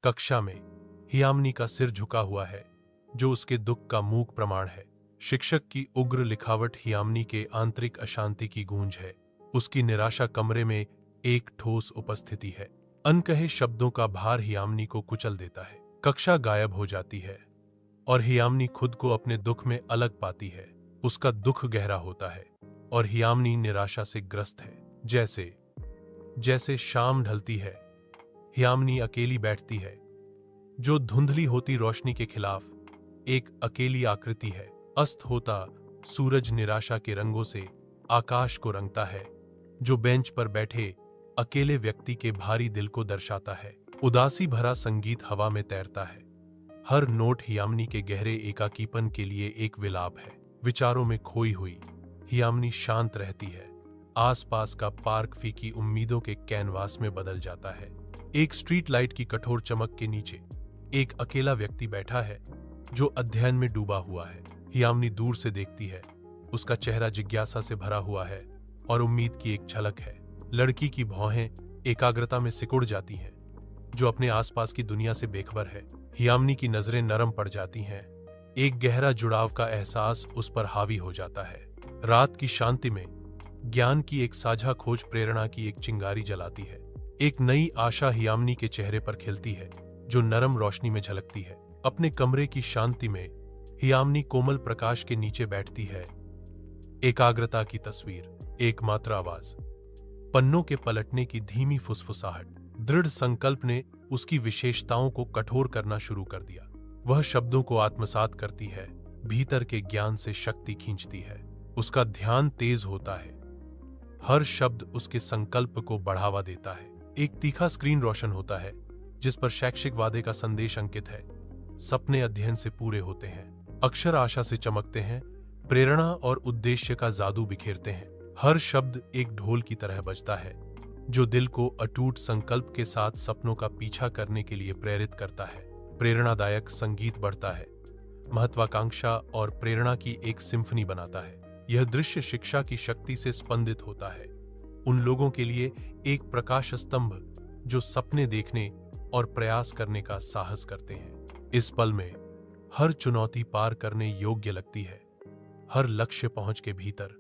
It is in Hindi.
कक्षा में हियामनी का सिर झुका हुआ है, जो उसके दुख का मूक प्रमाण है। शिक्षक की उग्र लिखावट हियामनी के आंतरिक अशांति की गूंज है। उसकी निराशा कमरे में एक ठोस उपस्थिति है। अनकहे शब्दों का भार हियामनी को कुचल देता है। कक्षा गायब हो जाती है और हियामनी खुद को अपने दुख में अलग पाती है। उसका दुख गहरा होता है और हियामनी निराशा से ग्रस्त है। जैसे जैसे शाम ढलती है, हियामनी अकेली बैठती है, जो धुंधली होती रोशनी के खिलाफ एक अकेली आकृति है। अस्त होता सूरज निराशा के रंगों से आकाश को रंगता है, जो बेंच पर बैठे अकेले व्यक्ति के भारी दिल को दर्शाता है। उदासी भरा संगीत हवा में तैरता है। हर नोट हियामनी के गहरे एकाकीपन के लिए एक विलाप है। विचारों में खोई हुई हियामनी शांत रहती है। आसपास का पार्क फीकी उम्मीदों के कैनवास में बदल जाता है। एक स्ट्रीट लाइट की कठोर चमक के नीचे एक अकेला व्यक्ति बैठा है, जो अध्ययन में डूबा हुआ है। हियामनी दूर से देखती है। उसका चेहरा जिज्ञासा से भरा हुआ है और उम्मीद की एक झलक है। लड़की की भौहें एकाग्रता में सिकुड़ जाती हैं, जो अपने आसपास की दुनिया से बेखबर है। हियामनी की नजरें नरम पड़ जाती हैं। एक गहरा जुड़ाव का एहसास उस पर हावी हो जाता है। रात की शांति में ज्ञान की एक साझा खोज प्रेरणा की एक चिंगारी जलाती है। एक नई आशा हियामनी के चेहरे पर खिलती है, जो नरम रोशनी में झलकती है। अपने कमरे की शांति में हियामनी कोमल प्रकाश के नीचे बैठती है। एकाग्रता की तस्वीर, एकमात्र आवाज, पन्नों के पलटने की धीमी फुसफुसाहट। दृढ़ संकल्प ने उसकी विशेषताओं को कठोर करना शुरू कर दिया। वह शब्दों को आत्मसात करती है, भीतर के ज्ञान से शक्ति खींचती है। उसका ध्यान तेज होता है। हर शब्द उसके संकल्प को बढ़ावा देता है। एक तीखा स्क्रीन रोशन होता है, जिस पर शैक्षिक वादे का संदेश अंकित है। सपने अध्ययन से पूरे होते हैं, अक्षर आशा से चमकते हैं, प्रेरणा और उद्देश्य का जादू बिखेरते हैं। हर शब्द एक ढोल की तरह बजता है, जो दिल को अटूट संकल्प के साथ सपनों का पीछा करने के लिए प्रेरित करता है। प्रेरणादायक संगीत बढ़ता है, महत्वाकांक्षा और प्रेरणा की एक सिम्फनी बनाता है। यह दृश्य शिक्षा की शक्ति से स्पंदित होता है, उन लोगों के लिए एक प्रकाश स्तंभ जो सपने देखने और प्रयास करने का साहस करते हैं। इस पल में हर चुनौती पार करने योग्य लगती है। हर लक्ष्य पहुंच के भीतर